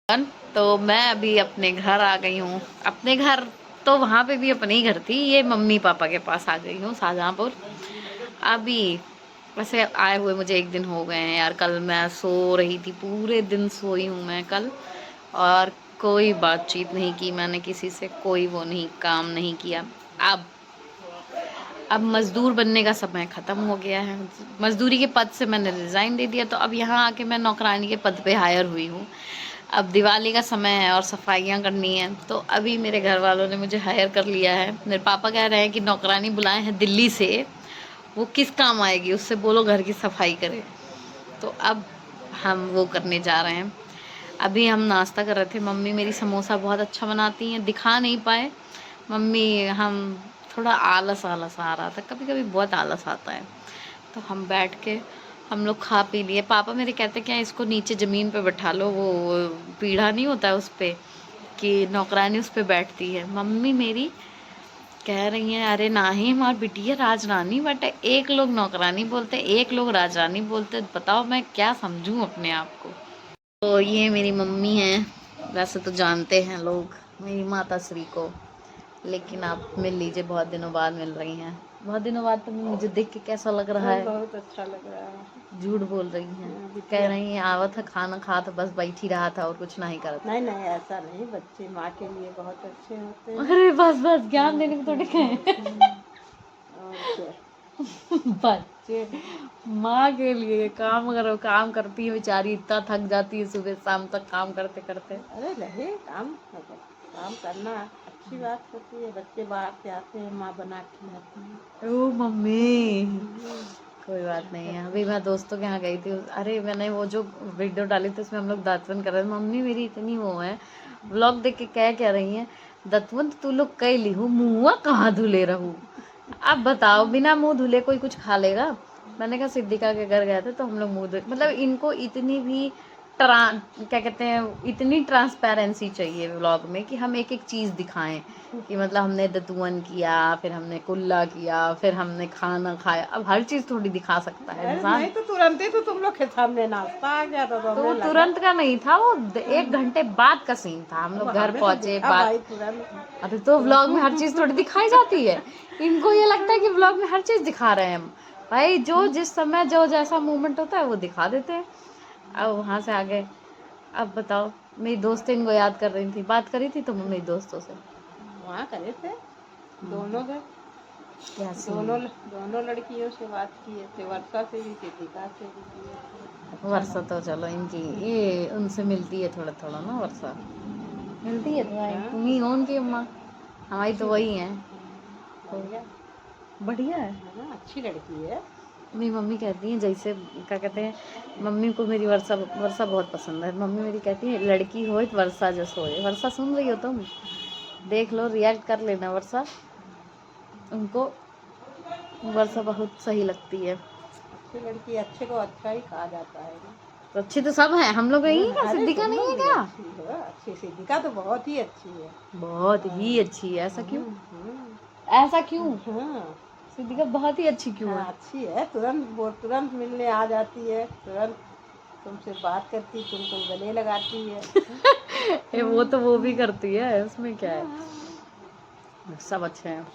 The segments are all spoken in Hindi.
तो मैं अभी अपने घर आ गई हूँ। अपने घर तो वहाँ पे भी अपने ही घर थी, ये मम्मी पापा के पास आ गई हूँ शाहजहाँपुर। अभी वैसे आए हुए मुझे 1 दिन हो गए हैं यार। कल मैं सो रही थी, पूरे दिन सोई हूँ मैं कल, और कोई बातचीत नहीं की मैंने किसी से, कोई वो नहीं, काम नहीं किया। अब अब मज़दूर बनने का समय ख़त्म हो गया है। मज़दूरी के पद से मैंने रिज़ाइन दे दिया, तो अब यहाँ आके मैं नौकरानी के पद पे हायर हुई हूँ। अब दिवाली का समय है और सफाइयाँ करनी है, तो अभी मेरे घर वालों ने मुझे हायर कर लिया है। मेरे पापा कह रहे हैं कि नौकरानी बुलाए हैं दिल्ली से, वो किस काम आएगी, उससे बोलो घर की सफाई करे। तो अब हम वो करने जा रहे हैं। अभी हम नाश्ता कर रहे थे। मम्मी मेरी समोसा बहुत अच्छा बनाती हैं, दिखा नहीं पाए मम्मी। हम थोड़ा आलस आलस आ रहा था, कभी कभी बहुत आलस आता है, तो हम बैठ के हम लोग खा पी लिए। पापा मेरे कहते क्या इसको नीचे ज़मीन पे बैठा लो, वो पीढ़ा नहीं होता है उस पे, कि नौकरानी उस पे बैठती है। मम्मी मेरी कह रही हैं अरे नाही हमार बिटिया राजरानी, बट एक लोग नौकरानी बोलते, एक लोग राजरानी बोलते, बताओ मैं क्या समझूं अपने आप को। तो ये मेरी मम्मी हैं, वैसे तो जानते हैं लोग मेरी माता श्री को, लेकिन आप मिल लीजिए, बहुत दिनों बाद मिल रही हैं। बहुत दिनों बाद तो मुझे देख के कैसा लग रहा है? बहुत अच्छा लग रहा है। झूठ बोल रही हैं, कह रही हैं आवा था खाना खा तो बस बैठी रहा था और कुछ नहीं करा था। नहीं नहीं, ऐसा नहीं, बच्चे माँ के लिए बहुत अच्छे होते हैं। अरे बस बस, ज्ञान देने को थोड़े कहे। और क्या। बच्चे माँ के लिए काम करो, काम करती है बेचारी, इतना थक जाती है सुबह शाम तक काम करते करते। अरे रहे काम करना अच्छी बात होती है। बच्चे बाहर से आते हैं, माँ बना के खिलाती है। ओ मम्मी, कोई बात नहीं है। अभी मैं दोस्तों के यहाँ गई थी, अरे मैंने वो जो वीडियो डाली थी उसमें हम लोग दातवन कर रहे थे। मम्मी मेरी इतनी वो है, व्लॉग देख के कह रही हैं दतवन तू लोग कई लिहू मुँह कहाँ धुले रहू। अब बताओ बिना मुंह धुले कोई कुछ खा लेगा? मैंने कहा सिद्धिका के घर गए थे तो हम लोग मुंह धुले, मतलब इनको इतनी भी क्या कहते हैं, इतनी ट्रांसपेरेंसी चाहिए व्लॉग में कि हम एक एक चीज़ दिखाएं, कि मतलब हमने दतुअन किया, फिर हमने कुल्ला किया, फिर हमने खाना खाया। अब हर चीज़ थोड़ी दिखा सकता है इंसान। नहीं तो तुरंत ही तो तुम लोग के सामने नाश्ता आ गया था, तो तो हमें वो लगा तुरंत का नहीं था, वो 1 घंटे बाद का सीन था। हम लोग घर हमने तो पहुंचे देखा बात। भाई तुरंत। अरे तो व्लॉग में हर चीज़ थोड़ी दिखाई जाती है। इनको ये लगता है कि व्लॉग में हर चीज़ दिखा रहे हैं हम। भाई जो जिस समय जो जैसा मूवमेंट होता है वो दिखा देते हैं। अब वहाँ से आगे, अब बताओ, मेरी दोस्त इनको याद कर रही थी, बात करी थी तुम मेरी दोस्तों से? वहाँ करे थे दोनों घर, क्या दोनों सीन? दोनों लड़कियों से बात किए थे, वर्षा से भी, सिद्धिका से भी किए थे। वर्षा तो चलो इनकी ये उनसे मिलती है थोड़ा थोड़ा ना, वर्षा मिलती है तुम्हारी, हाँ, तुम ही हो उनकी अम्मा, हमारी तो वही हैं। तो बढ़िया। बढ़िया है। हाँ, अच्छी लड़की है। मेरी मम्मी कहती हैं जैसे, क्या कहते हैं, मम्मी को मेरी वर्षा वर्षा बहुत पसंद है। मम्मी मेरी कहती है लड़की हो तो वर्षा जैसे हो। वर्षा सुन रही हो तुम? देख लो, रिएक्ट कर लेना वर्षा, उनको वर्षा बहुत सही लगती है। अच्छी लड़की, अच्छे को अच्छा ही कहा जाता है ना। तो अच्छी तो सब है, हम लोग यही है क्या? अरे सिद्धिका तुम नहीं लोग है भी क्या? अच्छी हो, अच्छी। सिद्धिका तो बहुत ही अच्छी है। बहुत ही अच्छी है, ऐसा क्यों? ऐसा क्यों? हाँ सिद्धिका बहुत ही अच्छी क्यों हाँ, है? अच्छी है। तुरंत मिलने आ जाती है, तुरंत तुमसे बात करती, तुमको गले लगाती है। वो तो वो भी करती है, उसमें क्या है, सब अच्छे हैं।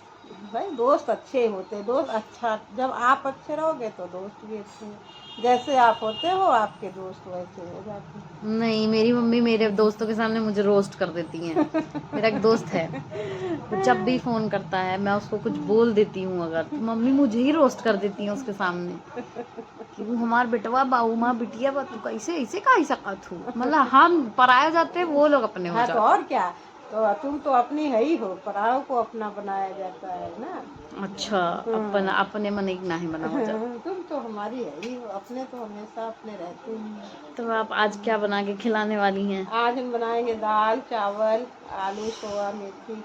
भाई दोस्त अच्छे होते, दोस्त अच्छा, जब आप अच्छे रहोगे तो दोस्त भी अच्छे हैं। जैसे आप होते हो, आपके दोस्त वैसे हो जाते हैं। नहीं, मेरी मम्मी मेरे दोस्तों के सामने मुझे रोस्ट कर देती हैं। मेरा एक दोस्त है, वो जब भी फ़ोन करता है मैं उसको कुछ बोल देती हूँ अगर, तो मम्मी मुझे ही रोस्ट कर देती हैं उसके सामने, कि वो हमार बेटवा बाऊ माँ बिटिया बा तू कैसे ऐसे का ही सकत हूँ। मतलब हम पराए हो जाते हैं, वो लोग अपने हो हाँ तो जाते और क्या, तो तुम तो अपनी है ही हो, परायों को अपना बनाया जाता है ना। हैं। अच्छा, अपन हाँ। अपने मन एक ना ही बना हो जाता। तुम तो हमारी है ही हो, अपने तो हमेशा अपने रहते हैं। तो आप आज क्या बना के खिलाने वाली हैं? आज हम बनाएंगे दाल चावल, आलू सोया मेथी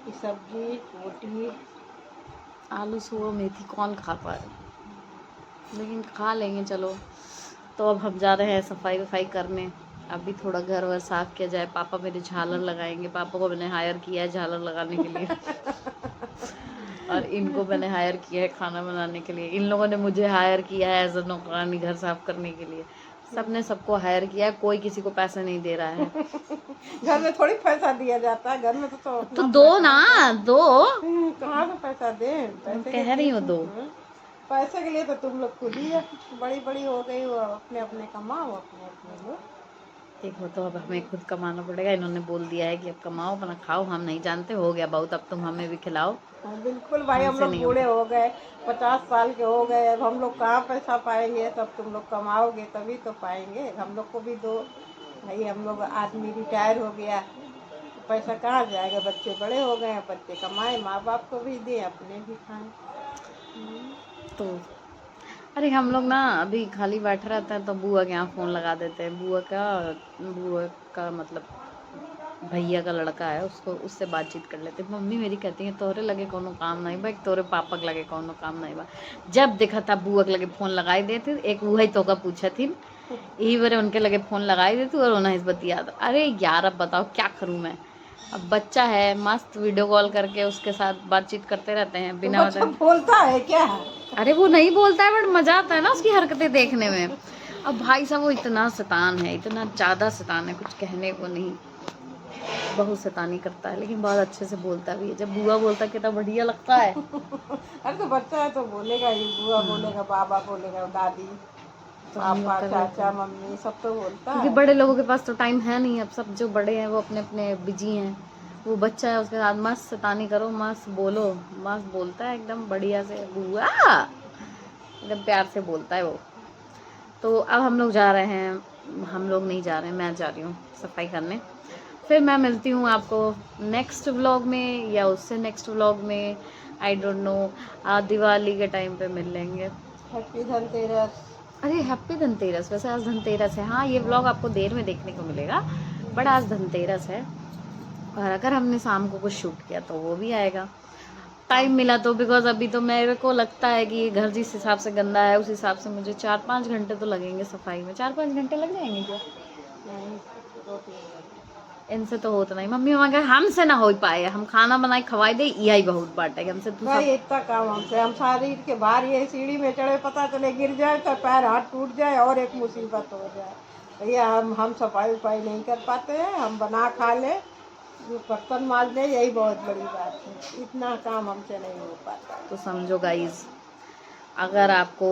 की सब्जी, रोटी। आलू सोया मेथी कौन खाता है, लेकिन खा लेंगे चलो। तो अब हम जा रहे हैं सफाई वफाई करने। अभी थोड़ा घर वर साफ किया जाए। पापा मेरे झालर लगाएंगे, पापा को मैंने हायर किया है झालर लगाने के लिए। और इनको मैंने हायर किया है खाना बनाने के लिए। इन लोगों ने मुझे हायर किया है एज अ नौकरानी घर साफ करने के लिए। सबने सबको हायर किया है, कोई किसी को पैसे नहीं दे रहा है। घर में थोड़ी पैसा दिया जाता है, घर में तो तो दो ना, दो कहाँ से पैसा दे, पैसे के कह रही लिए हूँ दो। पैसे के लिए तो तुम लोग खुद ही बड़ी बड़ी हो गई हो, अपने अपने कमाओ, अपने अपने लो। देखो तो अब हमें खुद कमाना पड़ेगा, इन्होंने बोल दिया है कि अब कमाओ अपना खाओ, हम नहीं जानते, हो गया बहुत, अब तुम हमें भी खिलाओ। हाँ, बिल्कुल भाई, हम हमसे लोग नहीं बूढ़े होगा। हो गए, 50 साल के हो गए, अब हम लोग कहाँ पैसा पाएंगे, तब तुम लोग कमाओगे तभी तो पाएंगे, हम लोग को भी दो भाई। हम लोग आदमी रिटायर हो गया, तो पैसा कहाँ जाएगा, बच्चे बड़े हो गए हैं, बच्चे कमाए, माँ बाप को भी दें, अपने भी खाएं। तो अरे हम लोग ना अभी खाली बैठे रहते हैं तो बुआ के यहाँ फ़ोन लगा देते हैं। बुआ का मतलब भैया का लड़का है, उसको उससे बातचीत कर लेते। मम्मी मेरी कहती है तोरे लगे कोनो काम नहीं बा, तोरे पापा के लगे कोनो काम नहीं बा। जब देखा था बुआ के लगे फ़ोन लगाई देते, एक वही तो का पूछा थी, यही बारे उनके लगे फ़ोन लगाई देती और उन्हें इस बतिया। अरे यार अब बताओ क्या करूँ मैं, अब बच्चा है, मस्त वीडियो कॉल करके उसके साथ बातचीत करते रहते हैं तो बिना बच्चा बोलता है क्या? अरे वो नहीं बोलता है बट मजा आता है ना उसकी हरकतें देखने में। अब भाई साहब वो इतना शैतान है, इतना ज़्यादा शैतान है, कुछ कहने को नहीं, बहुत शैतानी करता है, लेकिन बहुत अच्छे से बोलता भी है। जब बुआ बोलता है कितना बढ़िया लगता है। अरे तो बच्चा है तो बोलेगा ही, बुआ बोलेगा, बाबा बोलेगा, दादी, तो हम लोग पापा, कर लेते चाचा, हैं, मम्मी, सब तो बोलता क्योंकि है। बड़े लोगों के पास तो टाइम है नहीं। अब सब जो बड़े हैं वो अपने अपने बिजी हैं, वो बच्चा है उसके साथ मस्त शैतानी करो, मस्त बोलो, मस्त बोलता है एकदम बढ़िया से, बुआ एकदम प्यार से बोलता है वो। तो अब हम लोग जा रहे हैं, हम लोग नहीं जा रहे हैं, मैं जा रही हूँ सफाई करने। फिर मैं मिलती हूँ आपको नेक्स्ट व्लॉग में या उससे नेक्स्ट व्लॉग में, आई डोंट नो। दिवाली के टाइम पे मिल लेंगे। हैप्पी धनतेरस। अरे हैप्पी धनतेरस, वैसे आज धनतेरस है। हाँ ये व्लॉग आपको देर में देखने को मिलेगा, बट आज धनतेरस है। और अगर हमने शाम को कुछ शूट किया तो वो भी आएगा, टाइम मिला तो। बिकॉज अभी तो मेरे को लगता है कि ये घर जिस हिसाब से गंदा है उस हिसाब से मुझे 4-5 घंटे तो लगेंगे सफाई में। 4-5 घंटे लग जाएंगे क्या? नहीं, 2-3 घंटे। इनसे तो होता नहीं। मम्मी मम्मा हमसे ना हो पाए, हम खाना बनाए खवाई दे, यही बहुत बात है कि हमसे तू भाई सब। इतना काम हमसे, हम शरीर के बाहर ये सीढ़ी में चढ़े, पता चले गिर जाए तो पैर हाथ टूट जाए और एक मुसीबत हो जाए। भैया हम सफाई उफाई नहीं कर पाते हैं, हम बना खा ले, बर्तन माज ले, यही बहुत बड़ी बात है, इतना काम हमसे नहीं हो पाता। तो समझो गाइज, अगर आपको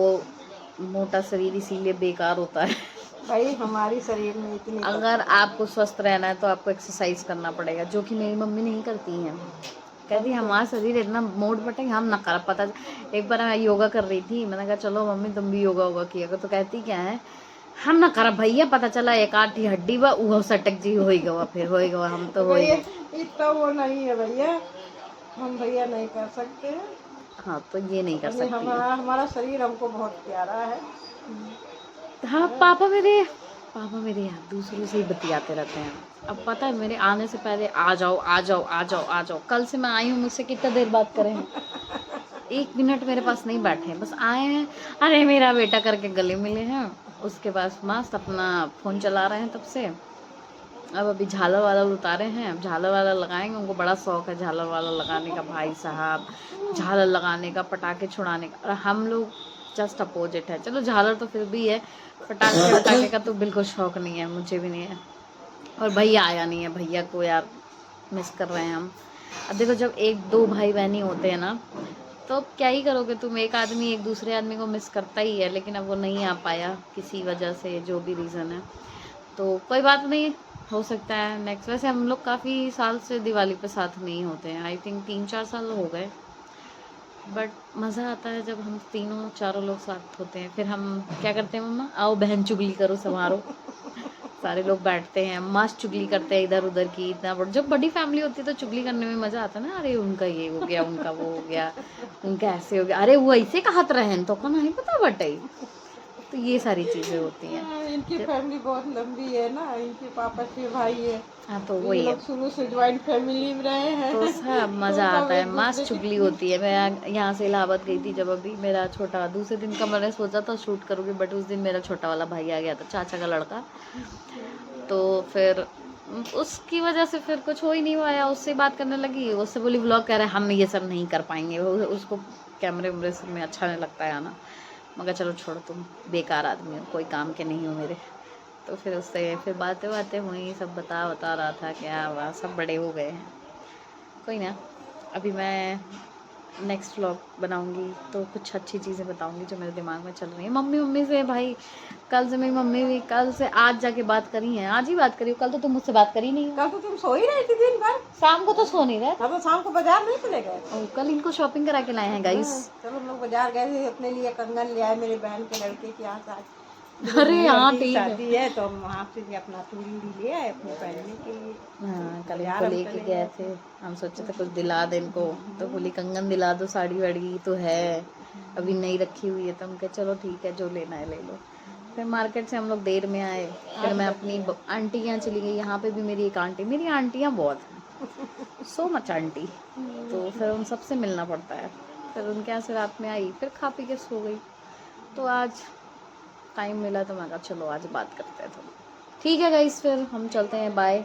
मोटा शरीर इसीलिए बेकार होता है भाई हमारी शरीर में इतनी अगर आपको स्वस्थ रहना है तो आपको एक्सरसाइज करना पड़ेगा, जो कि मेरी मम्मी नहीं करती हैं। कहती हमारा शरीर इतना मोट पटे हम ना कर पता। एक बार मैं योगा कर रही थी, मैंने कहा चलो मम्मी तुम भी योगा वोगा किया करो, तो कहती क्या है हम ना कर भैया, पता चला एक आधी हड्डी बा वो सटक जी हो गवा, फिर हो गवा, हम तो हो भैया गए। इतना वो नहीं है भैया, हम भैया नहीं कर सकते हैं। हाँ तो ये नहीं कर सकती है। हमारा शरीर हमको बहुत प्यारा है। हाँ पापा मेरे यहाँ दूसरों से ही बतियाते रहते हैं। अब पता है मेरे आने से पहले आ जाओ आ जाओ आ जाओ आ जाओ, कल से मैं आई हूँ, मुझसे कितना देर बात करें, 1 मिनट मेरे पास नहीं बैठे हैं, बस आए हैं अरे मेरा बेटा करके गले मिले हैं, उसके पास मस्त अपना फ़ोन चला रहे हैं तब से। अब अभी झालर वाला उतारे हैं, अब झालर वाला लगाएंगे, उनको बड़ा शौक है झालर वाला लगाने का भाई साहब, झालर लगाने का, पटाखे छुड़ाने का। और हम लोग जस्ट अपोजिट है। चलो झालर तो फिर भी है, पटाखे वटाखे का तो बिल्कुल शौक नहीं है, मुझे भी नहीं है। और भैया आया नहीं है, भैया को यार मिस कर रहे हैं हम। अब देखो जब 1-2 भाई बहनी होते हैं ना, तो अब क्या ही करोगे तुम, एक आदमी एक दूसरे आदमी को मिस करता ही है, लेकिन अब वो नहीं आ पाया किसी वजह से, जो भी रीज़न है, तो कोई बात नहीं, हो सकता है नेक्स्ट। वैसे हम लोग काफ़ी साल से दिवाली पे साथ नहीं होते हैं, आई थिंक 3-4 साल हो गए, बट मज़ा आता है जब हम तीनों चारों लोग साथ होते हैं। फिर हम क्या करते हैं, मम्मा आओ बहन चुगली करो संभारो, सारे लोग बैठते हैं मस्त चुगली करते हैं इधर उधर की। इतना बड़ा जब बड़ी फैमिली होती है तो चुगली करने में मज़ा आता है ना, अरे उनका ये हो गया, उनका वो हो गया, उनका ऐसे हो गया, अरे वो ऐसे कहत रहे तो को नहीं पता बटे, तो ये सारी चीज़ें होती हैं। इनकी फैमिली बहुत लंबी है ना, इनके पापा 6 भाई है, हाँ तो ये वही है, लोग शुरू से ज्वाइंट फैमिली में रहे हैं। तो सब मज़ा तो सब आता है, एक मस्त दूसरे चुगली की होती है। मैं यहाँ से इलाहाबाद गई थी जब, अभी मेरा छोटा दूसरे दिन का मैंने सोचा था शूट करूँगी, बट उस दिन मेरा छोटा वाला भाई आ गया था, चाचा का लड़का, तो फिर उसकी वजह से फिर कुछ हो ही नहीं पाया। उससे बात करने लगी, उससे बोली व्लॉग कह रहे हम ये सब नहीं कर पाएंगे, उसको कैमरे वैमरे में अच्छा नहीं लगता है आना। मगर चलो छोड़ो, तुम बेकार आदमी हो, कोई काम के नहीं हो मेरे। तो फिर उससे फिर बातें हुई, सब बता रहा था क्या हुआ, सब बड़े हो गए हैं। कोई ना, अभी मैं नेक्स्ट व्लॉग बनाऊंगी तो कुछ अच्छी चीज़ें बताऊंगी जो मेरे दिमाग में चल रही है। मम्मी से भाई, कल से मेरी मम्मी भी, कल से आज जाके बात करी है, आज ही बात करी, कल तो तुम मुझसे बात करी नहीं। कल तो तुम सो ही रही थी दिन भर। शाम को तो सो नहीं रहे। तो शाम को बाजार नहीं चले गए? कल इनको शॉपिंग करा के लाए हैं गाइस। चलो हम लोग बाजार गए थे, अपने लिए कंगन ले आए, मेरे बहन के लड़के के यहाँ शादी। अरे हाँ ठीक है, शादी है तो हम वहाँ से भी अपना चूड़ी ले आए अपने पहनने के लिए। हाँ कल इनको लेके गए थे, हम सोचे थे कुछ दिला दे इनको, तो बोली कंगन दिला दो, साड़ी वाड़ी तो है अभी नहीं रखी हुई है, तो हम कहे चलो ठीक है जो लेना है ले लो। फिर मार्केट से हम लोग देर में आए, फिर मैं अपनी आंटी के यहाँ चली गई। यहाँ पे भी मेरी एक आंटी, मेरी आंटियाँ बहुत हैं, सो मच आंटी, तो फिर उन सबसे मिलना पड़ता है। फिर उनके यहाँ से रात में आई, फिर खा पी के सो गई। तो आज टाइम मिला तो मैं कहा चलो आज बात करते हैं। तो ठीक है गाइस, फिर हम चलते हैं, बाय,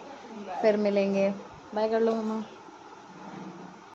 फिर मिलेंगे। बाय कर लो मम्मा।